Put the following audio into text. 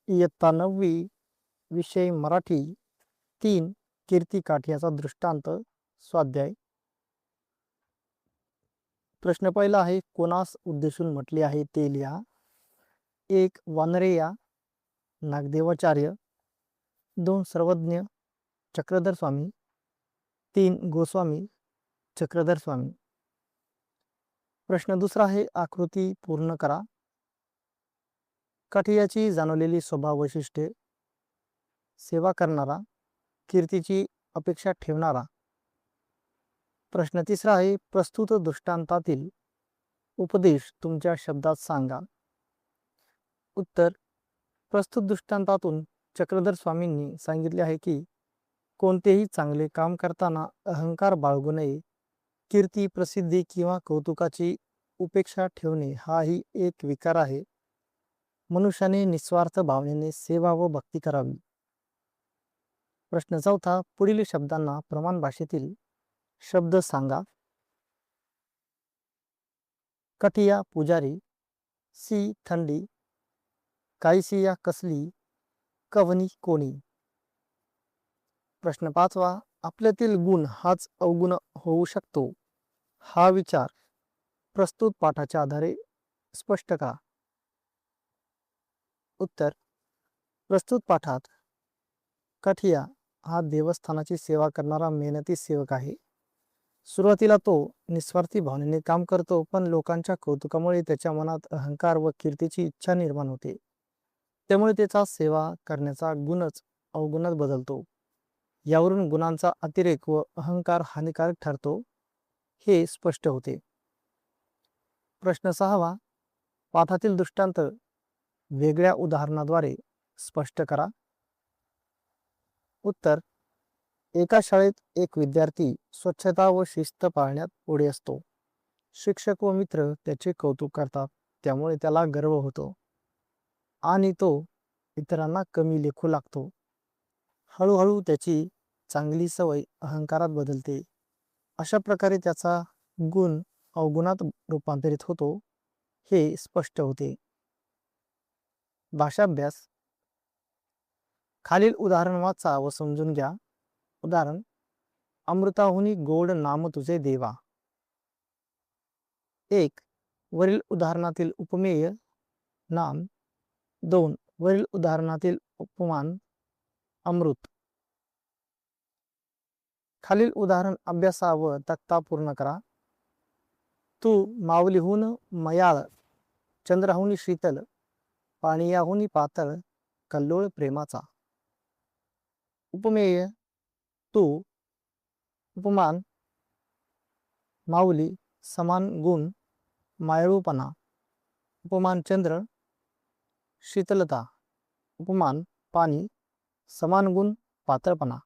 इयत्ता 9वी विषय मराठी 3 कीर्तिकाठ याचा दृष्टांत स्वाध्याय. प्रश्न पहिला आहे, कोणास उद्देशून म्हटले आहे ते लिहा. 1 वानरेया नागदेवाचार्य, 2 सर्वज्ञ चक्रधर स्वामी, 3 गोस्वामी चक्रधर स्वामी. प्रश्न दुसरा आहे, आकृती पूर्ण करा. काठियाची जाणवलेली स्वभाव वैशिष्ट्ये, सेवा करणारा, कीर्तीची अपेक्षा ठेवणारा. प्रश्न तिसरा आहे, प्रस्तुत दृष्टांतातील उपदेश तुमच्या शब्दात सांगा. उत्तर, प्रस्तुत दृष्टांतातून चक्रधर स्वामींनी सांगितले आहे की कोणतेही चांगले काम करताना अहंकार बाळगू नये. कीर्ती, प्रसिद्धी किंवा कौतुकाची उपेक्षा ठेवणे हाही एक विकार आहे. मनुष्याने निस्वार्थ भावनेने सेवा व भक्ती करावी. प्रश्न चौथा, पुढील शब्दांना प्रमाण भाषेतील शब्द सांगा. कठिया पुजारी, सी थंडी, कायसिया कसली, कवनी कोणी. प्रश्न पाचवा, आपल्यातील गुण हाच अवगुण होऊ शकतो, हा विचार प्रस्तुत पाठाच्या आधारे स्पष्ट करा. उत्तर, प्रस्तुत पाठात कठिया हा देवस्थानाची सेवा करणारा मेहनती सेवक आहे. सुरुवातीला तो निस्वार्थी भावनेने काम करतो, पण लोकांच्या कौतुकामुळे त्याच्या मनात अहंकार व कीर्तीची इच्छा निर्माण होते. त्यामुळे त्याचा सेवा करण्याचा गुणच अवगुणात बदलतो. यावरून गुणांचा अतिरेक व अहंकार हानिकारक ठरतो हे स्पष्ट होते. प्रश्न सहावा, पाठातील दृष्टांत वेगळ्या उदाहरणाद्वारे स्पष्ट करा. उत्तर, एका शाळेत एक विद्यार्थी स्वच्छता व शिस्त पाळण्यात पुढे असतो. शिक्षक व मित्र त्याचे कौतुक करतात, त्यामुळे त्याला गर्व होतो आणि तो इतरांना कमी लेखू लागतो. हळूहळू त्याची चांगली सवय अहंकारात बदलते. अशा प्रकारे त्याचा गुण अवगुणात रूपांतरित होतो हे स्पष्ट होते. भाषाभ्यास. खालील उदाहरण वाचा व समजून घ्या. उदाहरण, अमृताहुनी गोड नाम तुझे देवा. 1 वरील उदाहरणातील उपमेय नाम. 2 वरील उदाहरणातील उपमान अमृत. खालील उदाहरण अभ्यासा व तक्ता पूर्ण करा. तू माऊलीहून मयाळ, चंद्राहुनी शीतल, पाणियाहुनी पातळ, कल्लोळ प्रेमाचा. उपमेय तू. उपमान माऊली समान गुण मायळूपणा. उपमान चंद्र शीतलता. उपमान पाणी समान गुण पातळपणा.